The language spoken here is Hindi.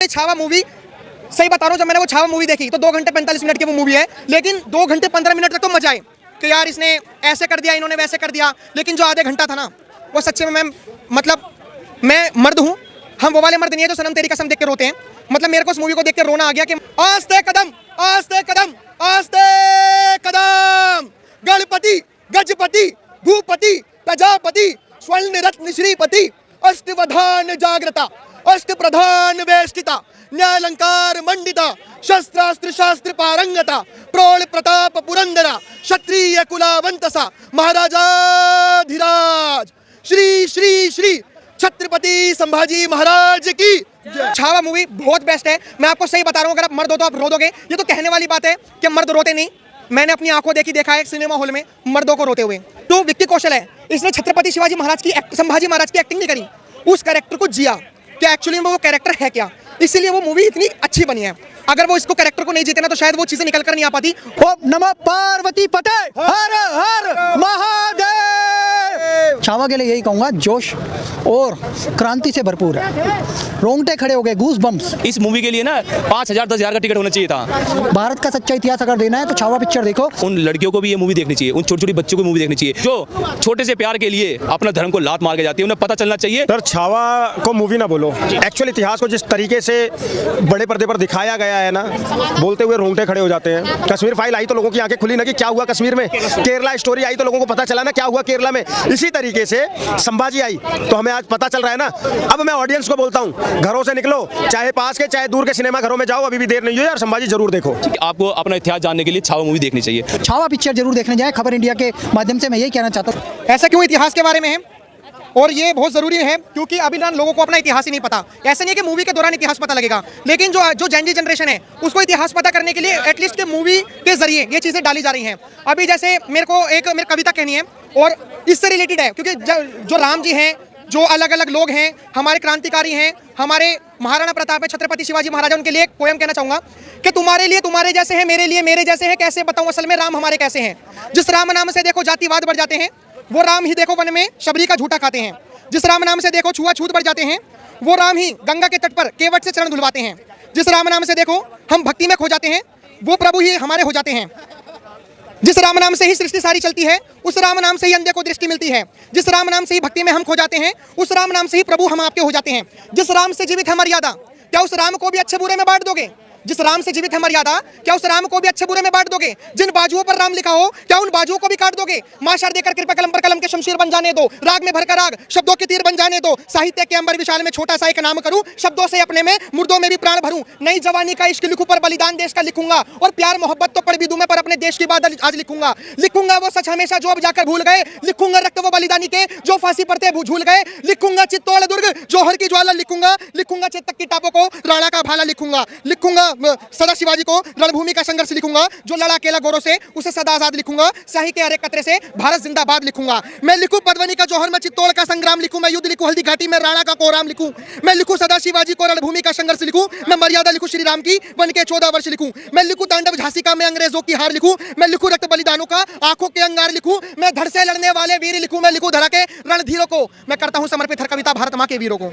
छावा मूवी सही बता रहा हूँ, जब मैंने वो छावा मूवी देखी तो 2 घंटे 45 मिनट की वो मूवी है, लेकिन 2 घंटे 15 मिनट तक तो मजा आए कि यार इसने ऐसे कर दिया, इन्होंने वैसे कर दिया। लेकिन जो आधे घंटा था ना, वो सच्चे में मैं मर्द हूँ, हम वो वाले मर्द नहीं है जो सनम तेरी कसम देख के रोते हैं। मतलब मेरे को उस मूवी को देख के रोना आ गया कि आस्ते कदम आस्ते कदम आस्ते कदम, गणपति गजपति भूपति प्रजापति स्वर्ण रत्न श्रीपति अष्टवधान जागृता अष्ट प्रधान वेष्टिता न्यायालंकार मंडिता शस्त्रास्त्र शास्त्र पारंगता प्रौढ़ प्रताप पुरंदरा क्षत्रिय कुलावंतसा महाराजाधिराज श्री श्री श्री छत्रपति संभाजी महाराज की। छावा मूवी बहुत बेस्ट है, मैं आपको सही बता रहा हूँ। अगर आप मर्द हो तो आप रो दोगे। ये तो कहने वाली बात है कि मर्द रोते नहीं, मैंने अपनी आंखों देखा है सिनेमा हॉल में मर्दों को रोते हुए। तो विक्की कौशल है, इसने छत्रपति शिवाजी महाराज की संभाजी महाराज की एक्टिंग नहीं करी, उस कैरेक्टर को जिया कि एक्चुअली में वो कैरेक्टर है क्या, इसीलिए वो मूवी इतनी अच्छी बनी है। अगर वो इसको कैरेक्टर को नहीं जीते ना तो शायद वो चीजें निकल कर नहीं आ पाती। ओम नमः पार्वती पते, हर हर महादेव। छावा के लिए यही कहूंगा, जोश और क्रांति से भरपूर है, रोंगटे खड़े हो गए, गूस बम्स। इस मूवी के लिए ना 5,000 10,000 का टिकट होना चाहिए था। भारत का सच्चा इतिहास अगर देना है तो छावा पिक्चर देखो। उन लड़कियों को भी ये मूवी देखनी चाहिए, उन छोटी छोटी बच्चों को मूवी देखनी चाहिए जो छोटे से प्यार के लिए अपना धर्म को लात मार के जाती है, उन्हें पता चलना चाहिए। सर छावा को मूवी ना बोलो, एक्चुअल इतिहास को जिस तरीके से बड़े पर्दे पर दिखाया गया है ना, बोलते हुए रोंगटे खड़े हो जाते हैं। कश्मीर फाइल आई तो लोगों की आंखें खुली ना कि क्या हुआ कश्मीर में, केरला स्टोरी आई तो लोगों को पता चला ना क्या हुआ केरला में। इसी तरीके से संभाजी आई तो हमें आज पता चल रहा है ना। अब मैं ऑडियंस को बोलता हूँ, घरों से निकलो, चाहे पास के चाहे दूर के सिनेमा घरों में जाओ, अभी भी देर नहीं हुई और संभाजी जरूर देखो। आपको अपना इतिहास जानने के लिए छावा मूवी देखनी चाहिए। छावा पिक्चर जरूर देखने जाए। खबर इंडिया के माध्यम से मैं यही कहना चाहता हूँ। ऐसा क्यों इतिहास के बारे में है, और ये बहुत जरूरी है क्योंकि अभी ना लोगों को अपना इतिहास ही नहीं पता। ऐसा नहीं है कि मूवी के दौरान इतिहास पता लगेगा, लेकिन जो जेन ज़ी जनरेशन है उसको इतिहास पता करने के लिए एटलीस्ट के मूवी के जरिए ये चीजें डाली जा रही हैं। अभी जैसे मेरे कविता कहनी है और इससे रिलेटेड है, क्योंकि जो राम जी हैं, जो अलग अलग लोग हैं, हमारे क्रांतिकारी हैं, हमारे महाराणा प्रताप है, छत्रपति शिवाजी महाराज, उनके लिए एक पोयम कहना चाहूंगा कि तुम्हारे लिए तुम्हारे जैसे हैं, मेरे लिए मेरे जैसे हैं, कैसे बताऊं असल में राम हमारे कैसे हैं। जिस राम नाम से देखो जातिवाद बढ़ जाते हैं, वो राम ही देखो वन में शबरी का झूठा खाते हैं। जिस राम नाम से देखो छुआछूत बढ़ जाते हैं, वो राम ही गंगा के तट पर केवट से चरण धुलवाते हैं। जिस राम नाम से देखो हम भक्ति में खो जाते हैं, वो प्रभु ही हमारे हो जाते हैं। जिस राम नाम से ही सृष्टि सारी चलती है, उस राम नाम से ही अंधे को दृष्टि मिलती है। जिस राम नाम से ही भक्ति में हम खो जाते हैं, उस राम नाम से ही प्रभु हम आपके हो जाते हैं। जिस राम से जीवित है मर्यादा, क्या उस राम को भी अच्छे बुरे में बांट दोगे? जिस राम से जीवित है मर्यादा, क्या उस राम को भी अच्छे बुरे में बांट दोगे? जिन बाजुओं पर राम लिखा हो, क्या उन बाजुओं को भी काट दोगे? माशार देकर कृपा कलम पर कलम के शमशीर बन जाने दो, राग में भरकर राग शब्दों के तीर बन जाने दो। साहित्य के अंबर विशाल में छोटा सा एक नाम करूं, शब्दों से अपने में मुर्दों में भी प्राण भरूं। नई जवानी का इश्क लिखूं पर बलिदान देश का लिखूंगा, और प्यार मोहब्बत तो पढ़ भी दूं मैं पर अपने देश की बात आज लिखूंगा। लिखूंगा वो सच हमेशा जो अब जाकर भूल गए, लिखूंगा रक्त वो बलिदानी के जो फांसी पड़ते झूल गए। लिखूंगा चित्तौड़ दुर्ग जौहर की ज्वाला लिखूंगा, लिखूंगा चेतक की टापों को राणा का भाला लिखूंगा। लिखूंगा सदा शिवाजी को रणभूमि का संघर्ष लिखूंगा, जो लड़ा अकेला गोरों से उसे सदा आजाद लिखूंगा। शाही के हर एक कतरे से भारत जिंदाबाद लिखूंगा। मैं लिखूं पद्मनी का जौहर में चित्तौड़ का संग्राम लिखूं, मैं युद्ध लिखूं हल्दी घाटी में राणा का कोराम लिखूं। मैं लिखूं सदा शिवाजी को रणभूमि का संघर्ष लिखूं, मैं मर्यादा लिखूं श्री राम की वन के 14 वर्ष लिखूं। मैं लिखूं तांडव झांसी का मैं अंग्रेजों की हार लिखूं, मैं लिखूं रक्त बलिदानों का आंखों के अंगार लिखूं। मैं धड़ से लड़ने वाले वीर लिखूं, मैं लिखूं धरा के रणधीरों को। मैं करता हूं समर्पित हर कविता भारत मां के वीरों को।